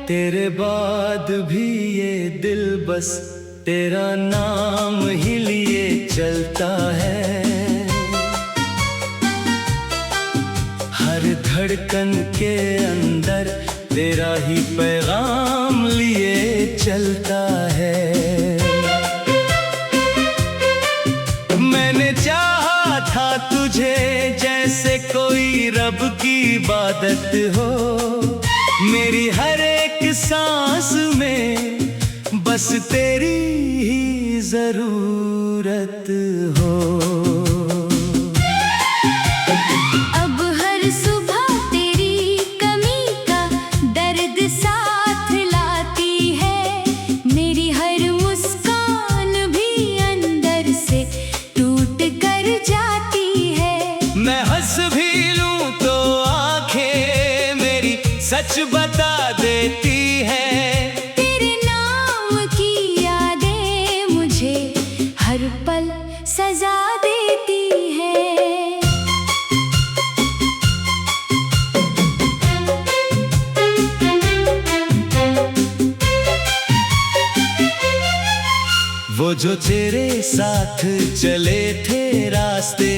तेरे बाद भी ये दिल बस तेरा नाम ही लिए चलता है। हर धड़कन के अंदर तेरा ही पैगाम लिए चलता है। मैंने चाहा था तुझे जैसे कोई रब की इबादत हो, मेरी हर एक सांस में बस तेरी ही जरूरत हो। अब हर सुबह तेरी कमी का दर्द साथ लाती है, मेरी हर मुस्कान भी अंदर से टूट कर जाती है। मैं हंस भी लूं तो आंखें मेरी सच बता देती है। तेरे नाम की यादें मुझे हर पल सजा देती है। वो जो तेरे साथ चले थे रास्ते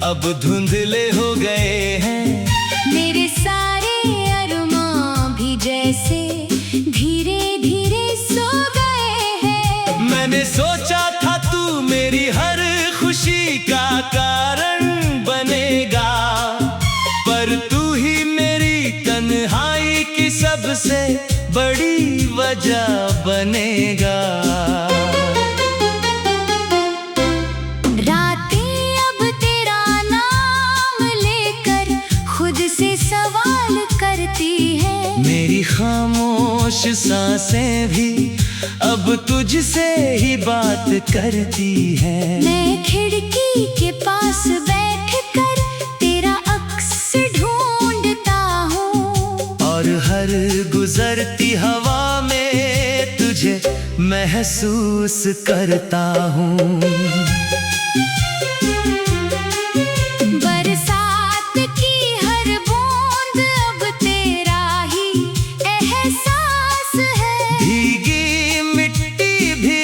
अब धुंधले हो गए हैं। मेरे सारे अरमां भी जैसे धीरे धीरे सो गए हैं। मैंने सोचा था तू मेरी हर खुशी का कारण बनेगा, पर तू ही मेरी तन्हाई की सबसे बड़ी वजह बनेगा। सवाल करती है मेरी खामोश सांसें भी अब तुझसे ही बात करती है। मैं खिड़की के पास बैठकर तेरा अक्स ढूंढता हूँ, और हर गुजरती हवा में तुझे महसूस करता हूँ।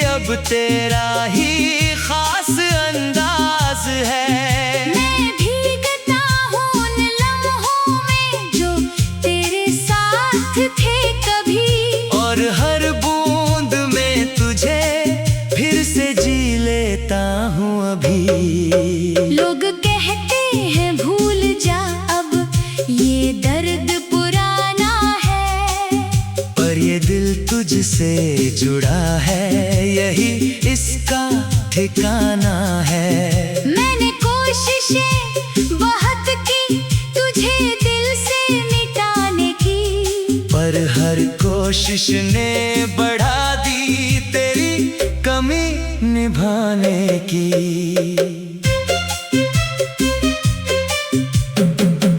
अब तेरा ही खास अंदाज है। मैं भीगता हूँ उन लम्हों में जो तेरे साथ थे कभी, और हर बूंद में तुझे फिर से जी लेता हूँ अभी। लोग कहते हैं भूल जा अब ये दर्द पुराना है, पर ये दिल तुझसे जुड़ा है, यही इसका ठिकाना है। मैंने कोशिशें बहुत की तुझे दिल से मिटाने की, पर हर कोशिश ने बढ़ा दी तेरी कमी निभाने की।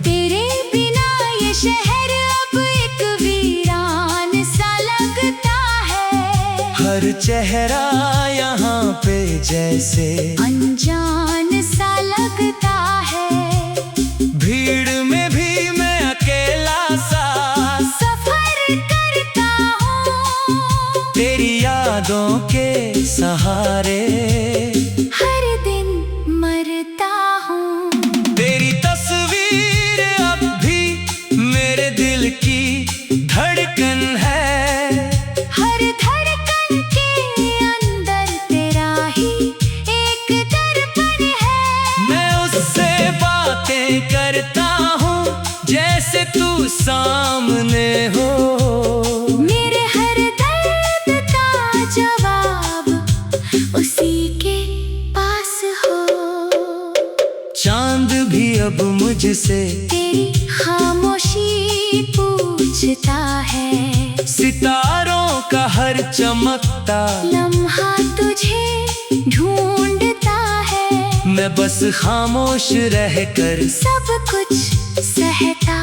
तेरे बिना ये शहर अब एक वीरान सा लगता है। हर चेहरा यहाँ पे जैसे अनजान सा लगता है। भीड़ में भी मैं अकेला सा सफर करता हूँ तेरी यादों के सहारे। हर दिन मरता हूँ। तेरी तस्वीर अब भी मेरे दिल की धड़कन है। हर धड़कन के अंदर तेरा ही एक दर्पण है। मैं उससे बातें करता हूँ जैसे तू सामने हो। मेरे हर दर्द का जवाब उसी के पास हो। चांद भी अब मुझसे तेरी खामोशी पूछता है। सितारों का हर चमकता लम्हा तुझे ढूंढता है। मैं बस खामोश रहकर सब कुछ सहता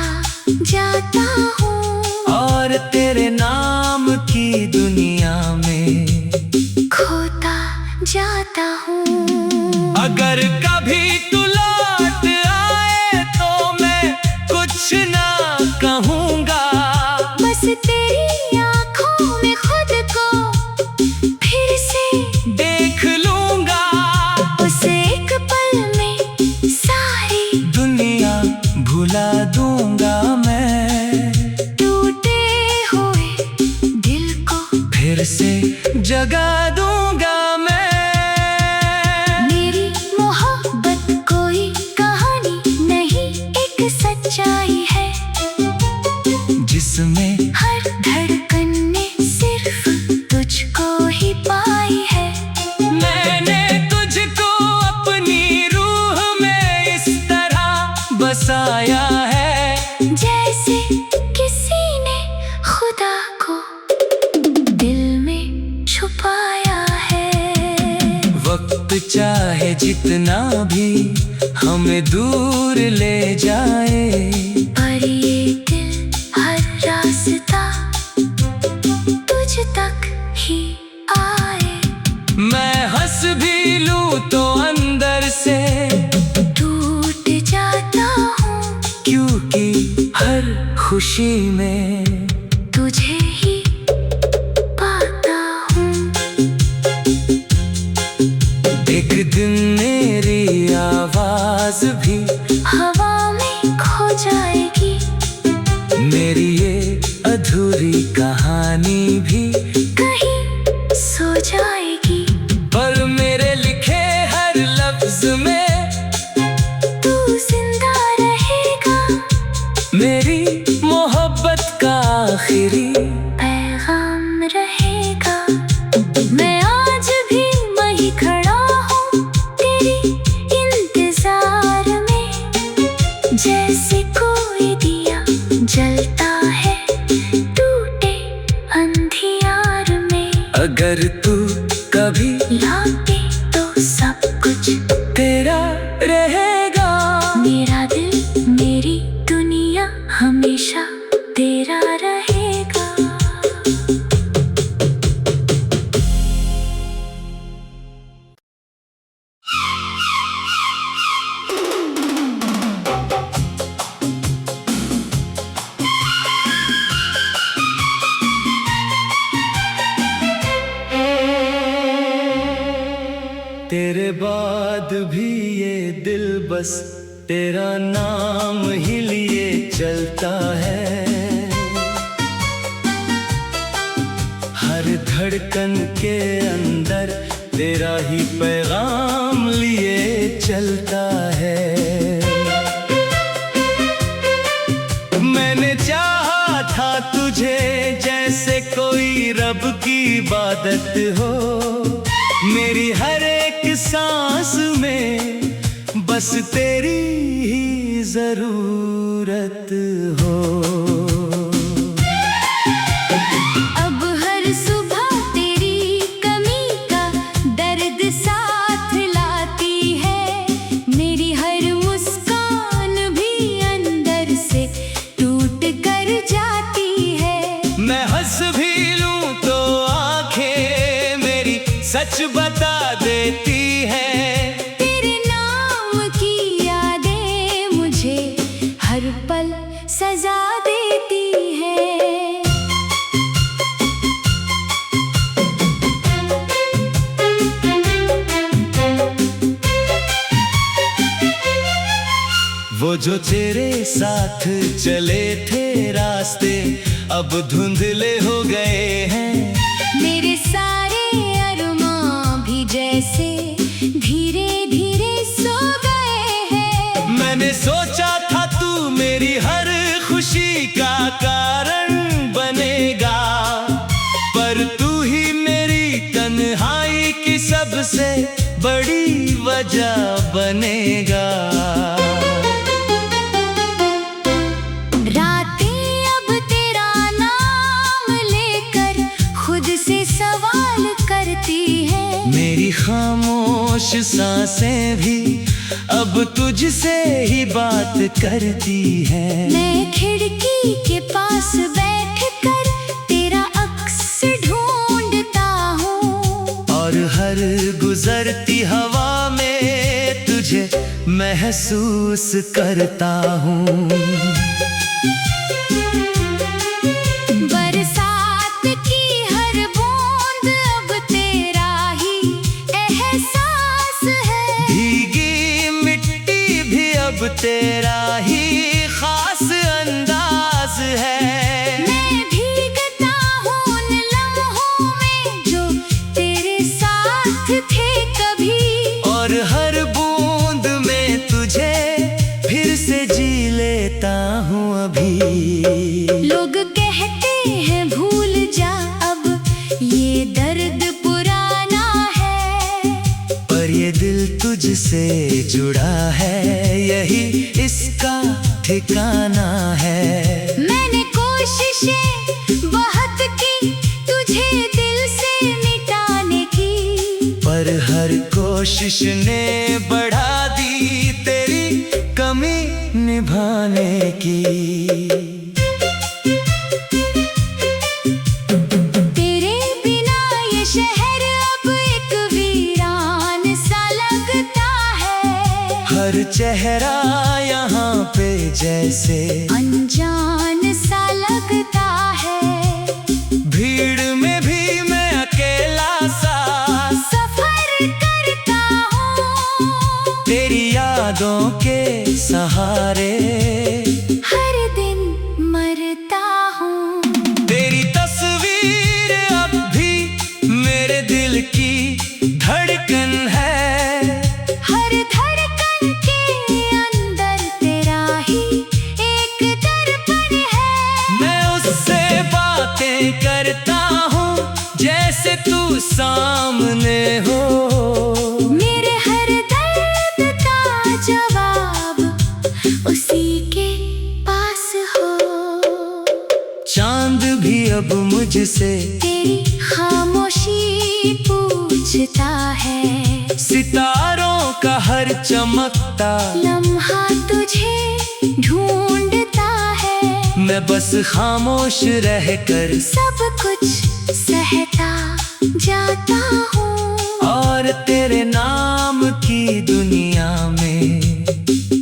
जाता हूँ, और तेरे नाम की दुनिया में खोता जाता हूँ। अगर कभी तू लौट आए तो मैं कुछ ना कहूँगा, बस तेरी फिर से जगा दूंगा मैं। मेरी मोहब्बत कोई कहानी नहीं, एक सच्चाई है जिसमें हर धड़कन ने सिर्फ तुझको ही पाई है। मैंने तुझको अपनी रूह में इस तरह बसाया है, जैसे किसी ने खुदा को दिल में छुपाया है। वक्त चाहे जितना भी हमें दूर ले जाए, पर ये दिल हर रास्ता तुझ तक ही आए। मैं हंस भी लूं तो अंदर से टूट जाता हूँ, क्योंकि हर खुशी में तुझे ही पाता हूँ। एक दिन मेरी आवाज भी हवा में खो जाएगी, मेरी ये अधूरी कहानी भी कहीं सो जाएगी। पर मेरे लिखे हर लफ्ज में तू जिंदा रहेगा, मेरी मोहब्बत का आखिरी पैगाम रहेगा। मैं आज भी वहीं खड़ा हूँ तेरी इंतजार में, जैसे कोई दिया जलता है टूटे अंधियार में। अगर तू कभी लौटे तो सब कुछ तेरा रहेगा। मेरा दिल मेरी दुनिया हमेशा तेरा रहेगा। तेरे बाद भी ये दिल बस तेरा नाम ही लिए चलता है। हर धड़कन के अंदर तेरा ही पैगाम लिए चलता है। मैंने चाहा था तुझे जैसे कोई रब की इबादत हो, मेरी हर एक सांस में बस तेरी ही जरूरत हो। अब हर सुबह तेरी कमी का दर्द साथ लाती है, मेरी हर मुस्कान भी अंदर से टूट कर जाती है। मैं हंस भी लूं तो आंखें मेरी सच बता देती है। तेरे नाम की यादें मुझे हर पल सजा देती है। वो जो तेरे साथ चले थे रास्ते अब धुंधले हो गए हैं। मेरे सारे अरमां भी जैसे धीरे धीरे सो गए हैं। मैंने सोचा था तू मेरी हर खुशी का कारण बनेगा, पर तू ही मेरी तन्हाई की सबसे बड़ी वजह बनेगा। रातें अब तेरा नाम लेकर खुद से सवाल करती है, मेरी खामोश सांसें भी अब तुझसे ही बात करती है। मैं खिड़की के पास बैठकर तेरा अक्स ढूंढता हूँ, और हर गुजरती हवा में तुझे महसूस करता हूँ। बरसात की हर बूंद अब तेरा ही एहसास है, भीगी मिट्टी भी अब तेरा ही खास अंदाज है। मैं भीगता हूँ उन लम्हों में कोशिश ने बढ़ा दी तेरी कमी निभाने की। तेरे बिना ये शहर अब एक वीरान सा लगता है। हर चेहरा यहाँ पे जैसे अनजान सा लगता है। भीड़ में भी मैं अकेला सा सफर करता हूँ तेरी यादों के सहारे। हर दिन मरता हूँ। तेरी तस्वीर अब भी मेरे दिल की धड़कन है। हर धड़कन के अंदर तेरा ही एक दर्पण है। मैं उससे बातें करता हूँ जैसे तू सामने हो। मेरे हर दर्द का जवाब उसी के पास हो। चांद भी अब मुझसे तेरी खामोशी पूछता है। सितारों का हर चमकता लम्हा तुझे ढूंढता है। मैं बस खामोश रहकर सब कुछ सहता जाता हूँ। और तेरे नाम की दुनिया में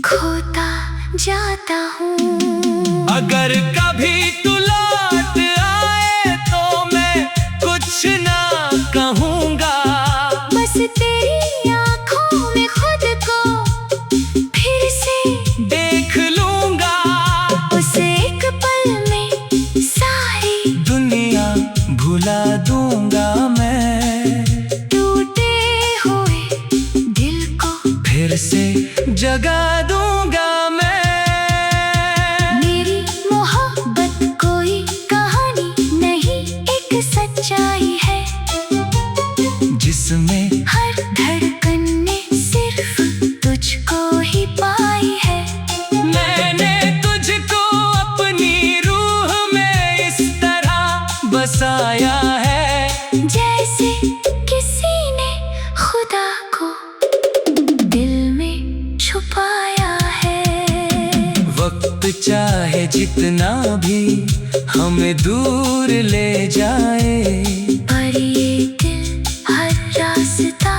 खोता जाता हूँ। अगर कभी तू लौट आए तो मैं कुछ ना कहूँगा। बस तेरी आँखों में खुद को फिर से देख लूँगा। उस एक पल में सारी दुनिया भुला दूँगा मैं। टूटे हुए दिल को फिर से जगा दूँगा मैं। मेरी मोहब्बत कोई कहानी नहीं, एक सच्चाई है जिसमें हर धड़कन ने सिर्फ तुझको ही पाई है। मैंने तुझको अपनी रूह में इस तरह बसाया है जैसे किसी ने खुदा को दिल में छुपाया है। वक्त चाहे जितना भी हमें दूर ले जाए, पर ये दिल हर रास्ता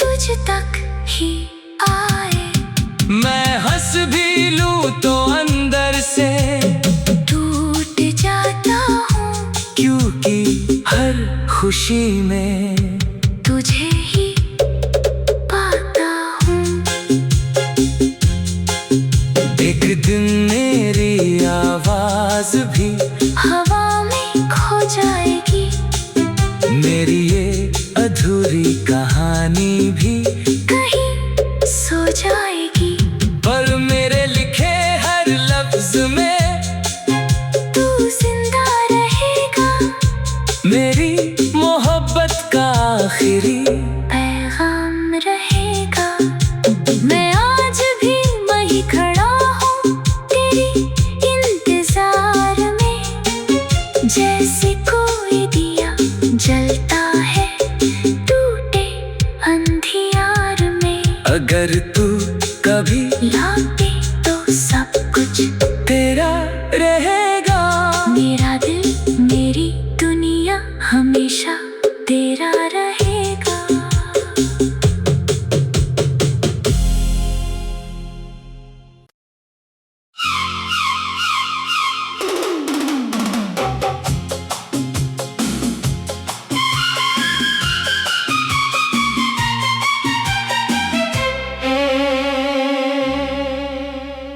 तुझ तक ही आए। मैं हंस भी लूं तो अंदर से टूट जाता हूँ क्योंकि हर खुशी में तुझे ही पाता हूँ। एक दिन मेरी आवाज भी हवा में खो जाएगी। मेरी ये अधूरी कहानी भी कहीं सो जाएगी। पर मेरे लिखे हर लफ्ज में तू जिंदा रहेगा। मेरी मोहब्बत का आखिरी पैगाम रहेगा। मैं आज भी वहीं खड़ा हूँ तेरी इंतजार में। जैसे कोई दिया जलता है टूटे अंधियार में। अगर तू कभी लौटे तो सब कुछ तेरा रहेगा। मेरा दिल मेरी दुनिया हमेशा तेरा रहेगा।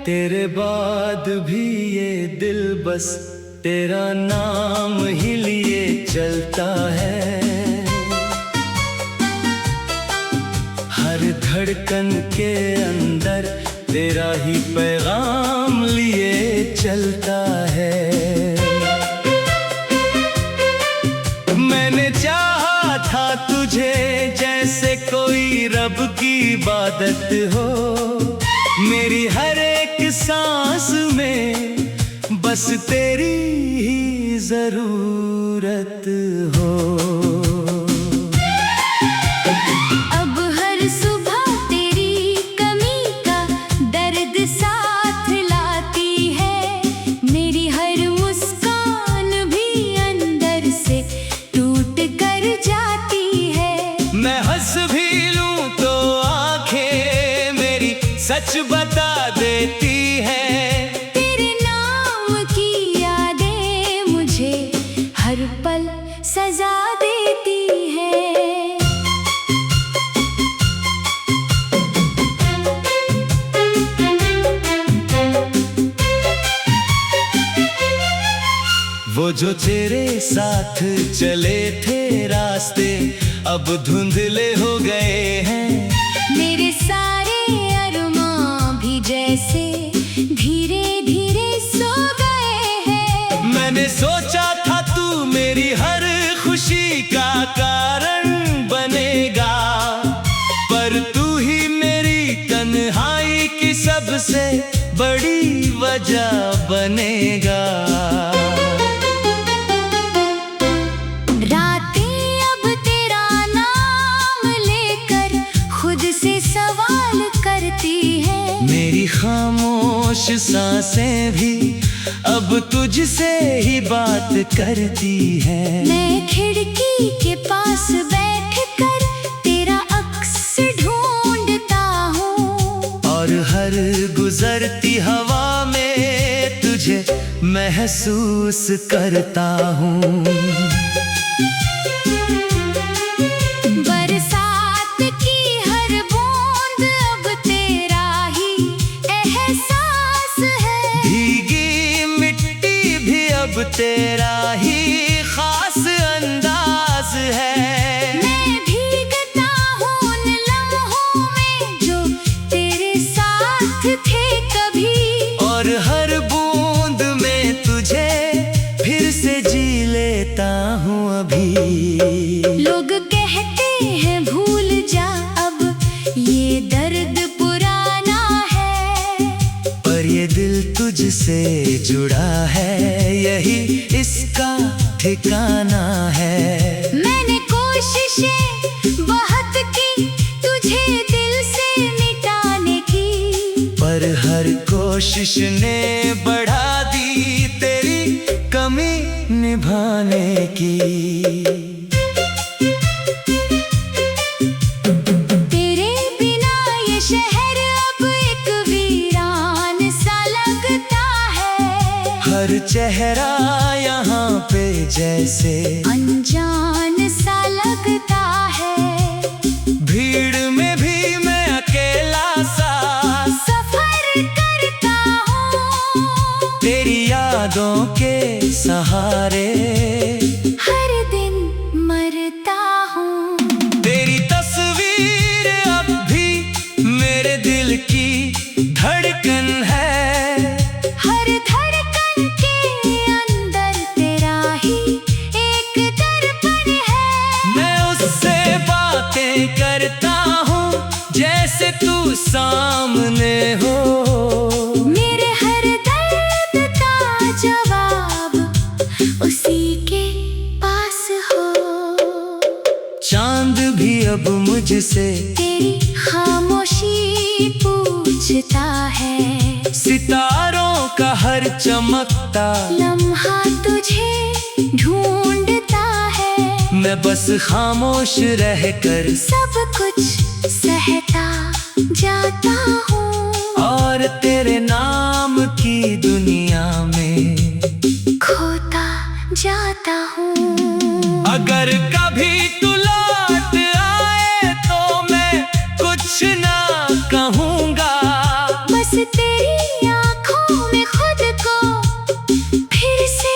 तेरे बाद भी ये दिल बस तेरा नाम ही लिए चलता है। हर धड़कन के अंदर तेरा ही पैगाम लिए चलता है। मैंने चाहा था तुझे जैसे कोई रब की इबादत हो। मेरी हर एक सांस में बस तेरी ही जरूरत हो। सच बता देती है। तेरे नाम की यादें मुझे हर पल सजा देती है। वो जो तेरे साथ चले थे रास्ते अब धुंधले हो गए हैं। मेरे सारे अरमां भी जैसे धीरे धीरे सो गए हैं। मैंने सोचा था तू मेरी हर खुशी का कारण बनेगा, पर तू ही मेरी तन्हाई की सबसे बड़ी वजह बनेगा। सवाल करती है मेरी खामोश सांसें भी अब तुझसे ही बात करती है। मैं खिड़की के पास बैठकर तेरा अक्स ढूंढता हूँ, और हर गुजरती हवा में तुझे महसूस करता हूँ। अब तेरा ही खास अंदाज है। मैं भीगता हूँ उन लम्हों में जो तेरे साथ थे कभी, और हर बूंद में तुझे फिर से जी लेता हूँ अभी। लोग कहते हैं भूल जा अब ये दर्द पुराना है, पर ये दिल तुझसे जुड़ा है, यही इसका ठिकाना है। मैंने कोशिशें बहुत की तुझे दिल से मिटाने की, पर हर कोशिश ने बढ़ा दी तेरी कमी निभाने की। तेरे बिना ये शहर अब एक वीरान सा लगता है। हर चेहरा यहाँ पे जैसे अनजान सा लगता है। भीड़ में भी मैं अकेला सा सफर करता हूँ तेरी यादों के सहारे। हर दिन मरता हूँ। तेरी तस्वीर अब भी मेरे दिल की धड़कन है। हर धड़कन के अंदर तेरा ही एक दर्पण है। मैं उससे बातें करता हूँ जैसे तू सामने हो। मेरे हर दर्द का जवाब उसी के पास हो। चांद भी अब मुझसे तेरी खामोशी पूछता है। सितारों का हर चमकता लम्हा तुझे ढूंढता है। मैं बस खामोश रहकर सब कुछ सहता जाता हूँ, और तेरे नाम की दुनिया में खोता जाता हूँ। अगर कभी तू लौट आए तो मैं कुछ ना कहूँगा, बस तेरी आँखों में खुद को फिर से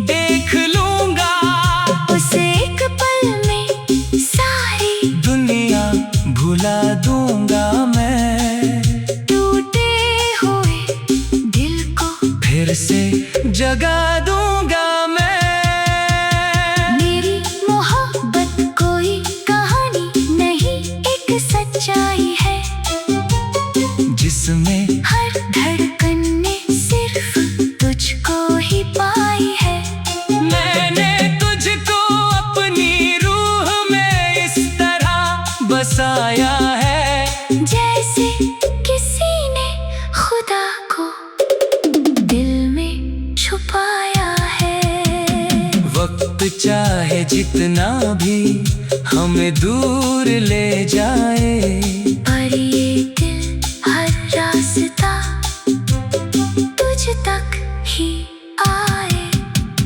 देख लूँगा। उस एक पल में सारी दुनिया भुला दूँगा मैं। टूटे हुए दिल को फिर से जगा दूँगा मैं। मेरी मोहब्बत कोई कहानी नहीं, एक सच्चाई है जिसमें हर धड़कन ने सिर्फ तुझको ही पाई है। मैंने तुझको अपनी रूह में इस तरह बसाया है, जैसे किसी ने खुदा को दिल में छुपाया है। वक्त चाहे जितना भी हमें दूर ले जाए, पर ये दिल हर रात रास्ता तुझ तक ही आए।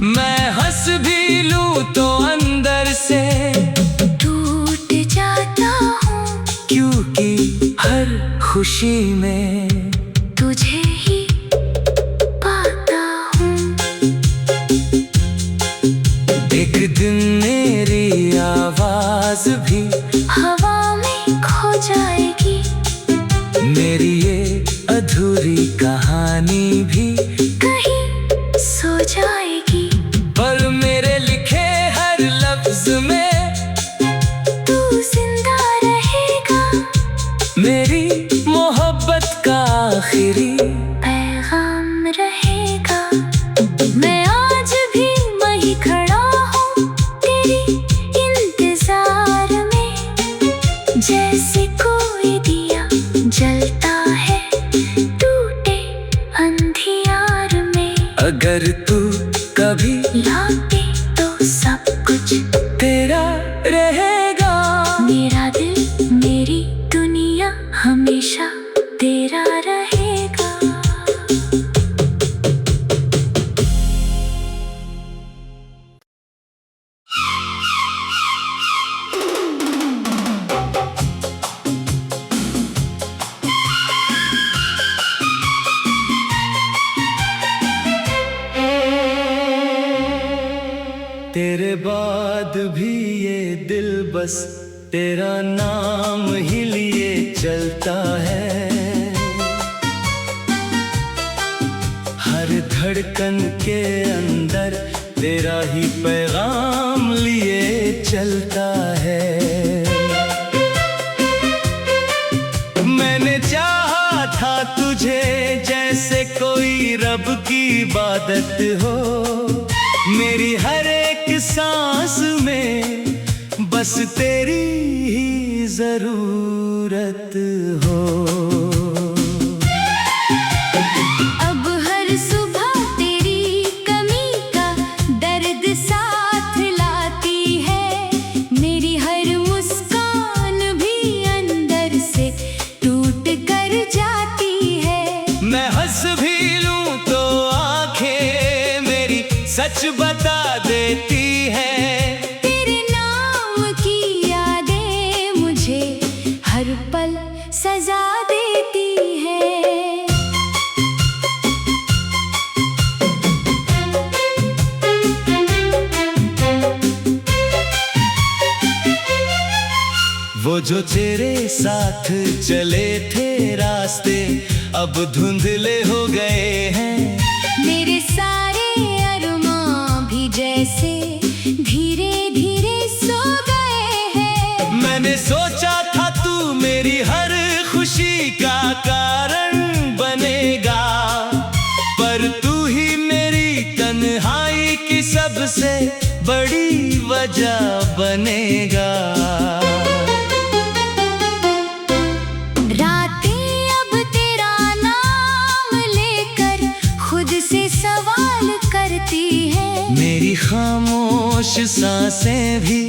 मैं हंस भी लूं तो अंदर से टूट जाता हूँ, क्योंकि हर खुशी में तुझे ही पाता हूँ। एक दिन मेरी आवाज भी हवा में खो जाएगी, मेरी ये अधूरी कहानी भी कहीं सो जाएगी। पर मेरे लिखे हर लफ्ज में तू जिंदा रहेगा, मेरी मोहब्बत का आखिरी पैगाम रहेगा। मैं आज भी वहीं खड़ा हूँ तेरी इंतजार में, जैसे कोई दिया जलता है टूटे अंधियार में। अगर तू कभी लौटे तो सब कुछ तेरा रहेगा, मेरा दिल मेरी दुनिया हमेशा तेरा रहेगा। तेरे बाद भी ये दिल बस तेरा नाम ही लिए चलता है। हर धड़कन के अंदर तेरा ही पैगाम लिए चलता है। मैंने चाहा था तुझे जैसे कोई रब की इबादत हो, मेरी हर एक सांस में बस तेरी ही जरूरत हो। अब हर सुबह तेरी कमी का दर्द साथ लाती है, मेरी हर मुस्कान भी अंदर से टूट कर जाती है। मैं हंस भी लूं तो आंखें मेरी सच बता देती है। तेरे नाम की यादें मुझे हर पल सजा देती है। वो जो तेरे साथ चले थे रास्ते अब धुंधले हो गए हैं, मेरे सारे अरमां भी जैसे धीरे धीरे सो गए हैं। मैंने सोचा था तू मेरी हर खुशी का कारण बनेगा, पर तू ही मेरी तन्हाई की सबसे बड़ी वजह बनेगा। रातें अब तेरा नाम लेकर खुद से सवाल करती है, मेरी खामोश सांसें भी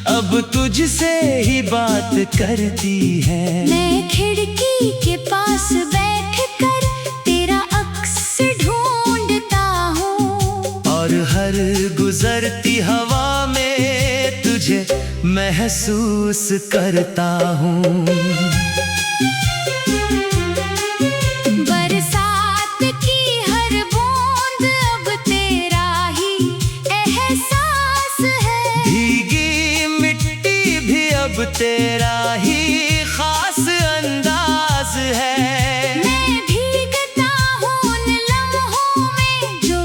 अब तुझसे ही बात करती है। मैं खिड़की के पास बैठकर तेरा अक्स ढूंढता हूँ, और हर गुजरती हवा में तुझे महसूस करता हूँ। बरसात की हर बूंद अब तेरा ही एहसास है, भीगी मिट्टी भी अब तेरा ही खास अंदाज है। मैं भीगता हूँ उन लम्हों में जो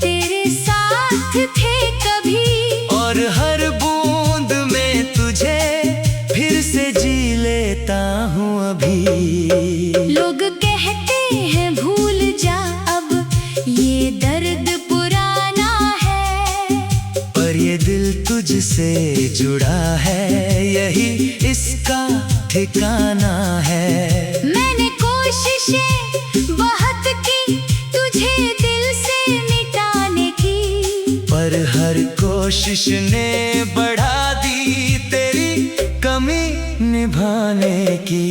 तेरे साथ थे कभी, और हर बूंद में तुझे फिर से जी लेता हूँ अभी। लोग कहते हैं भूल जा अब ये दर्द पुराना है, पर ये दिल तुझसे जुड़ा है, यही इसका ठिकाना है। मैंने कोशिशें बहुत की तुझे दिल से मिटाने की, पर हर कोशिश ने बढ़ा दी तेरी कमी निभाने की।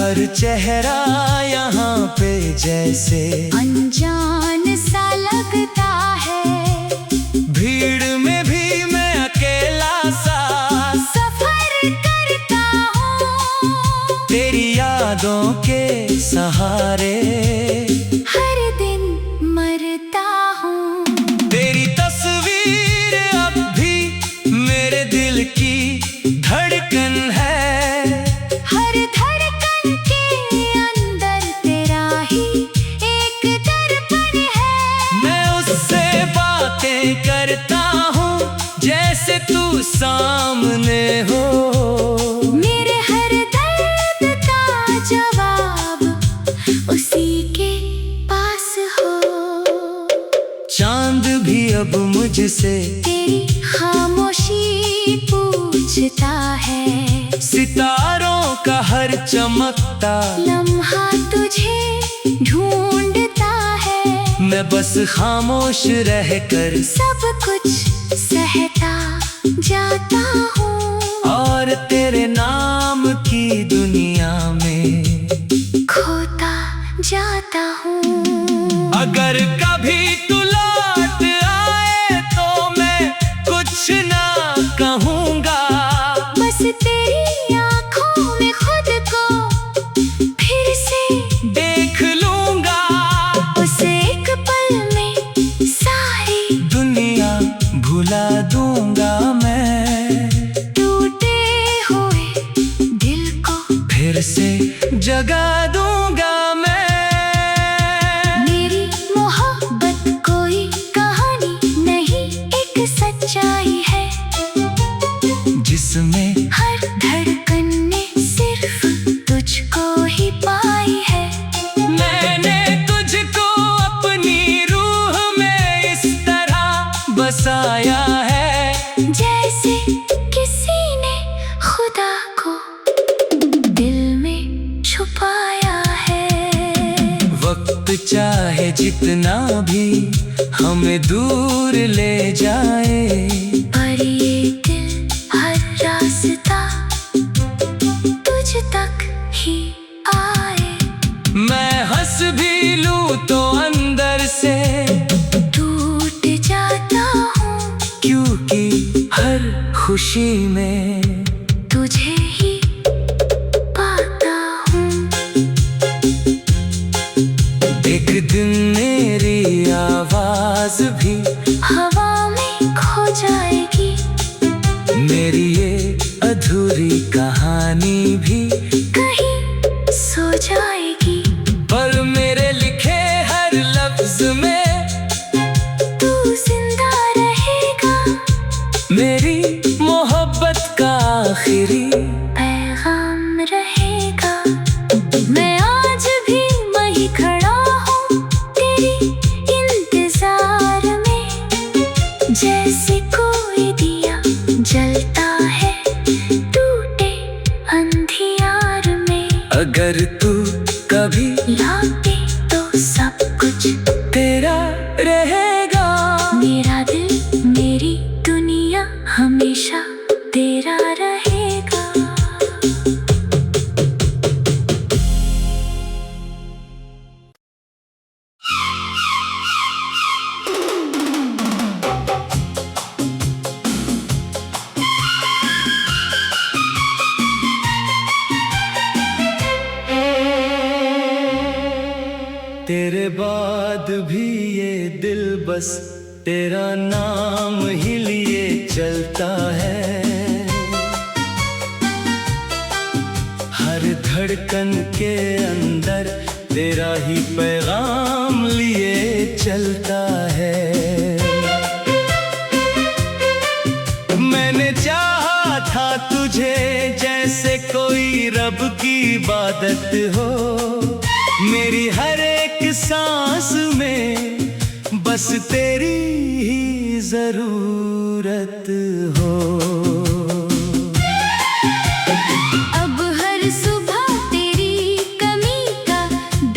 हर चेहरा यहाँ पे जैसे अनजान सा लगता है। भीड़ में भी मैं अकेला सा सफर करता हूँ तेरी यादों के सहारे। हर दिन मरता हूँ। तेरी तस्वीर अब भी मेरे दिल की धड़कन है। हर धड़कन के अंदर तेरा ही एक दर्पण है। मैं उससे बातें करता हूँ जैसे तू सामने हो। मेरे हर दर्द का जवाब उसी के पास हो। चांद भी अब मुझसे तेरी खामोशी पूछता है। सितारों का हर चमकता लम्हा तुझे ढूंढता है। मैं बस खामोश रहकर सब कुछ सहता जाता हूँ। और तेरे नाम की दुनिया में खोता जाता हूँ। अगर कभी तू लौट आए तो मैं कुछ ना कहूँगा। बस तेरी आँखों में खुद को फिर से देख लूँगा। उस एक पल में सारी दुनिया भुला दूँगा मैं। टूटे हुए दिल को फिर से जगा दूँगा मैं। मेरी मोहब्बत कोई कहानी नहीं, एक सच्चाई है जिसमें हर धड़कन ने सिर्फ तुझको ही पाई है। मैंने तुझको अपनी रूह में इस तरह बसाया है जैसे किसी ने खुदा को दिल में छुपाया है। वक्त चाहे जितना भी हमें दूर ले जाए, पर ये दिल हर रास्ता तुझ तक ही आए। मैं हंस भी लूं तो अंदर से टूट जाता हूँ क्योंकि हर खुशी में तुझे ही पाता हूँ। एक दिन मेरी आवाज भी हवा में खो जाएगी। मेरी ये अधूरी कहानी भी कहीं सो जाएगी। पर मेरे लिखे हर लफ्ज में तू जिंदा रहेगा। मेरी मोहब्बत का आखिरी पैगाम रहेगा। मैं आज भी वहीं खड़ा हूँ तेरी इंतजार में। जैसे कोई दिया जलता है टूटे अंधियार में। अगर तू कभी लौटे तो सब कुछ तेरा रहेगा। मेरा दिल मेरी दुनिया हमेशा तेरा रहेगा। तेरे बाद भी ये दिल बस तेरा नाम ही लिए चलता है। हर धड़कन के अंदर तेरा ही पैगाम लिए चलता है। मैंने चाहा था तुझे जैसे कोई रब की इबादत हो। मेरी हर एक सांस में बस तेरी ही जरूरत हो। अब हर सुबह तेरी कमी का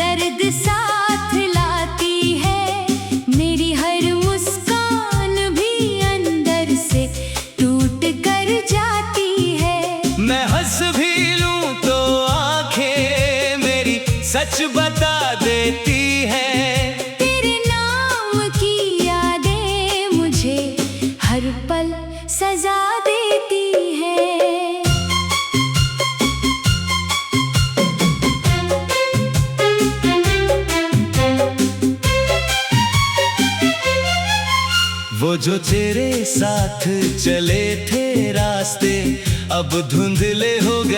दर्द साथ लाती है। मेरी हर मुस्कान भी अंदर से टूट कर जाती है। मैं हंस भी लूं तो आंखें सच बता देती है। तेरे नाम की यादें मुझे हर पल सजा देती है। वो जो तेरे साथ चले थे रास्ते अब धुंधले हो गए।